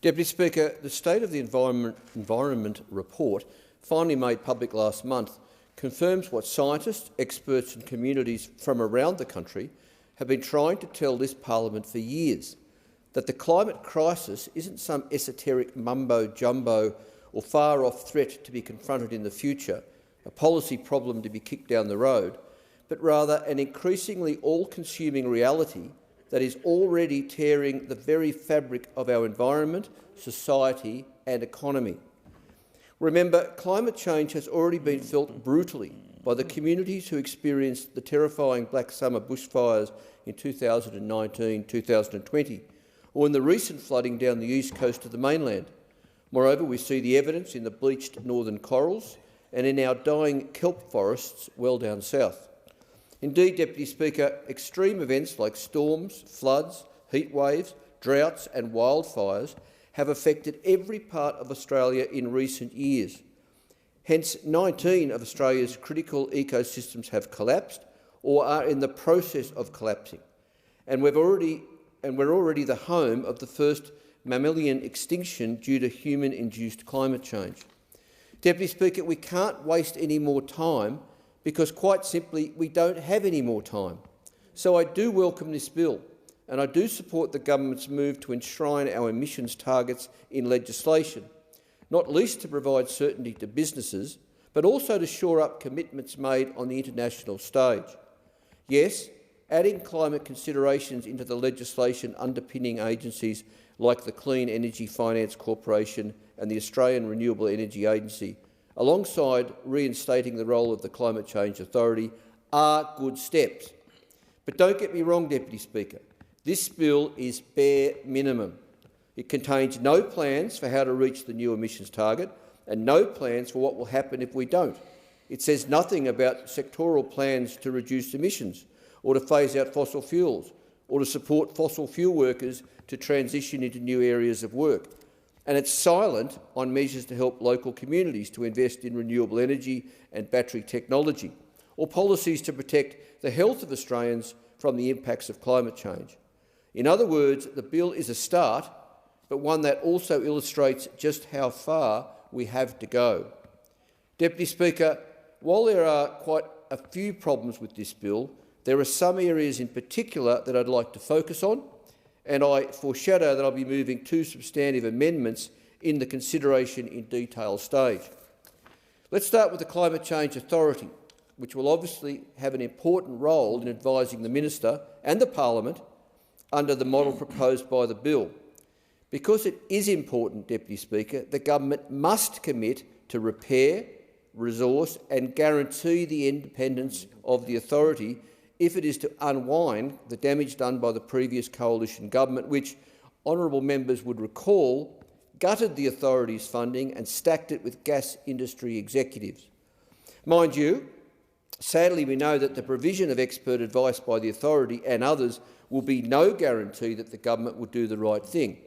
Deputy Speaker, the State of the Environment report, finally made public last month, confirms what scientists, experts and communities from around the country have been trying to tell this parliament for years, that the climate crisis isn't some esoteric mumbo-jumbo or far-off threat to be confronted in the future, a policy problem to be kicked down the road, but rather an increasingly all-consuming reality that is already tearing the very fabric of our environment, society and economy. Remember, climate change has already been felt brutally by the communities who experienced the terrifying Black Summer bushfires in 2019-2020, or in the recent flooding down the east coast of the mainland. Moreover, we see the evidence in the bleached northern corals and in our dying kelp forests well down south. Indeed, Deputy Speaker, extreme events like storms, floods, heat waves, droughts and wildfires have affected every part of Australia in recent years. Hence, 19 of Australia's critical ecosystems have collapsed or are in the process of collapsing, and we're already the home of the first mammalian extinction due to human-induced climate change. Deputy Speaker, we can't waste any more time because, quite simply, we don't have any more time. So I do welcome this bill, and I do support the government's move to enshrine our emissions targets in legislation, not least to provide certainty to businesses, but also to shore up commitments made on the international stage. Yes, adding climate considerations into the legislation underpinning agencies like the Clean Energy Finance Corporation and the Australian Renewable Energy Agency, alongside reinstating the role of the Climate Change Authority, are good steps. But don't get me wrong, Deputy Speaker, this bill is bare minimum. It contains no plans for how to reach the new emissions target and no plans for what will happen if we don't. It says nothing about sectoral plans to reduce emissions or to phase out fossil fuels or to support fossil fuel workers to transition into new areas of work. And it's silent on measures to help local communities to invest in renewable energy and battery technology, or policies to protect the health of Australians from the impacts of climate change. In other words, the bill is a start, but one that also illustrates just how far we have to go. Deputy Speaker, while there are quite a few problems with this bill, there are some areas in particular that I'd like to focus on, and I foreshadow that I'll be moving two substantive amendments in the consideration in detail stage. Let's start with the Climate Change Authority, which will obviously have an important role in advising the Minister and the Parliament under the model proposed by the bill. Because it is important, Deputy Speaker, the government must commit to repair, resource and guarantee the independence of the authority if it is to unwind the damage done by the previous coalition government, which, honourable members would recall, gutted the authority's funding and stacked it with gas industry executives. Mind you, sadly we know that the provision of expert advice by the authority and others will be no guarantee that the government will do the right thing.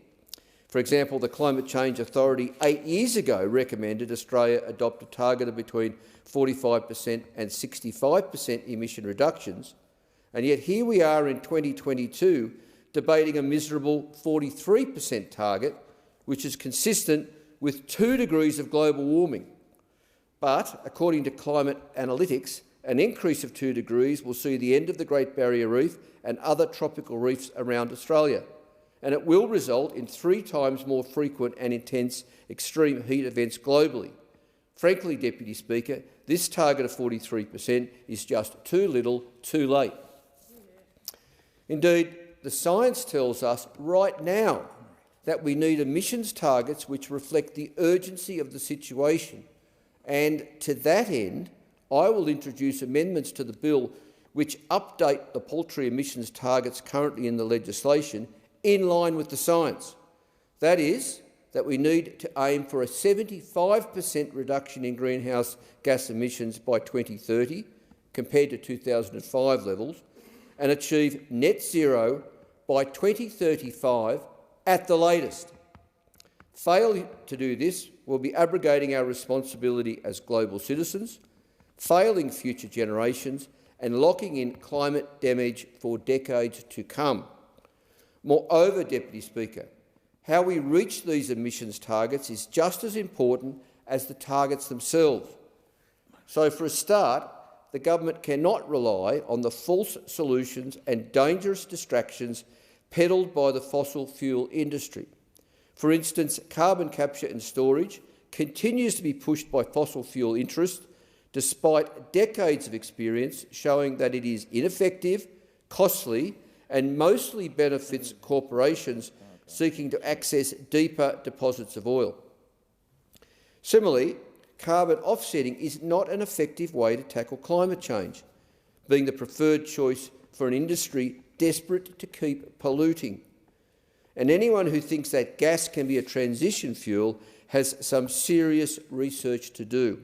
For example, the Climate Change Authority 8 years ago recommended Australia adopt a target of between 45% and 65% emission reductions, and yet here we are in 2022 debating a miserable 43% target, which is consistent with 2 degrees of global warming. But, according to climate analytics, an increase of 2 degrees will see the end of the Great Barrier Reef and other tropical reefs around Australia, and it will result in 3 times more frequent and intense extreme heat events globally. Frankly, Deputy Speaker, this target of 43% is just too little, too late. Indeed, the science tells us right now that we need emissions targets which reflect the urgency of the situation, and to that end, I will introduce amendments to the bill which update the paltry emissions targets currently in the legislation in line with the science. That is, that we need to aim for a 75% reduction in greenhouse gas emissions by 2030 compared to 2005 levels and achieve net zero by 2035 at the latest. Failure to do this will be abrogating our responsibility as global citizens, failing future generations and locking in climate damage for decades to come. Moreover, Deputy Speaker, how we reach these emissions targets is just as important as the targets themselves. So, for a start, the government cannot rely on the false solutions and dangerous distractions peddled by the fossil fuel industry. For instance, carbon capture and storage continues to be pushed by fossil fuel interests, despite decades of experience showing that it is ineffective, costly and mostly benefits corporations seeking to access deeper deposits of oil. Similarly, carbon offsetting is not an effective way to tackle climate change, being the preferred choice for an industry desperate to keep polluting. And anyone who thinks that gas can be a transition fuel has some serious research to do.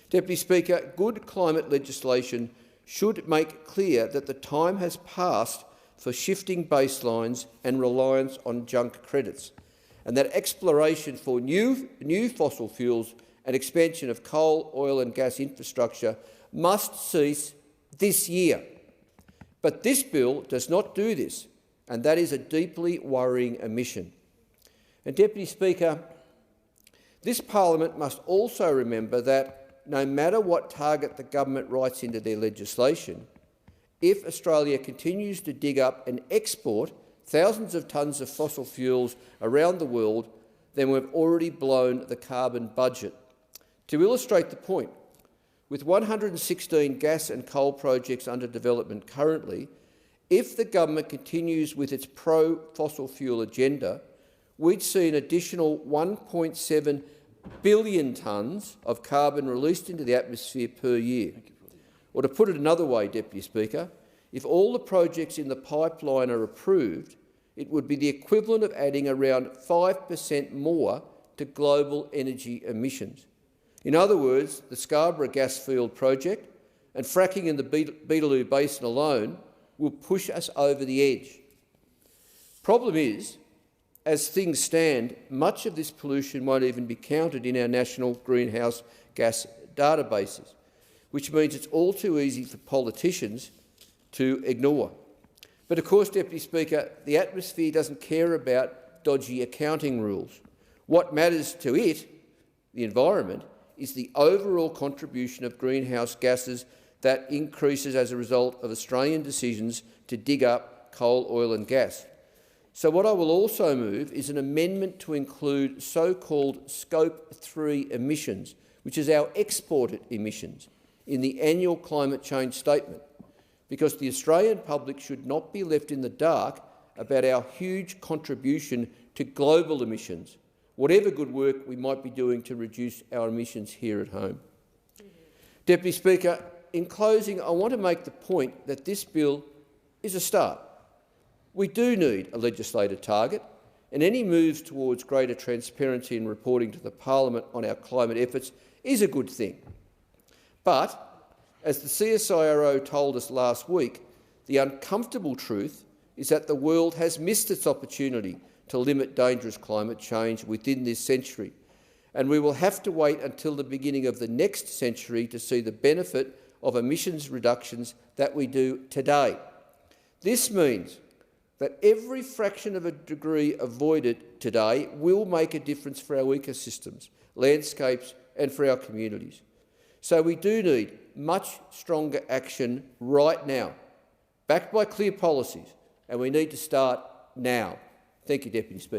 Deputy Speaker, good climate legislation should make clear that the time has passed for shifting baselines and reliance on junk credits, and that exploration for new fossil fuels and expansion of coal, oil and gas infrastructure must cease this year. But this bill does not do this, and that is a deeply worrying omission. And Deputy Speaker, this parliament must also remember that no matter what target the government writes into their legislation, if Australia continues to dig up and export thousands of tonnes of fossil fuels around the world, then we've already blown the carbon budget. To illustrate the point, with 116 gas and coal projects under development currently, if the government continues with its pro-fossil fuel agenda, we'd see an additional 1.7 billion tonnes of carbon released into the atmosphere per year. Or to put it another way, Deputy Speaker, if all the projects in the pipeline are approved, it would be the equivalent of adding around 5% more to global energy emissions. In other words, the Scarborough gas field project and fracking in the Beetaloo Basin alone will push us over the edge. Problem is, as things stand, much of this pollution won't even be counted in our national greenhouse gas databases, which means it's all too easy for politicians to ignore. But of course, Deputy Speaker, the atmosphere doesn't care about dodgy accounting rules. What matters to it, the environment, is the overall contribution of greenhouse gases that increases as a result of Australian decisions to dig up coal, oil and gas. So what I will also move is an amendment to include so-called Scope 3 emissions, which is our exported emissions, in the annual climate change statement, because the Australian public should not be left in the dark about our huge contribution to global emissions, whatever good work we might be doing to reduce our emissions here at home. Deputy Speaker, in closing, I want to make the point that this bill is a start. We do need a legislative target, and any moves towards greater transparency in reporting to the parliament on our climate efforts is a good thing. But, as the CSIRO told us last week, the uncomfortable truth is that the world has missed its opportunity to limit dangerous climate change within this century, and we will have to wait until the beginning of the next century to see the benefit of emissions reductions that we do today. This means that every fraction of a degree avoided today will make a difference for our ecosystems, landscapes and for our communities. So we do need much stronger action right now, backed by clear policies, and we need to start now. Thank you, Deputy Speaker.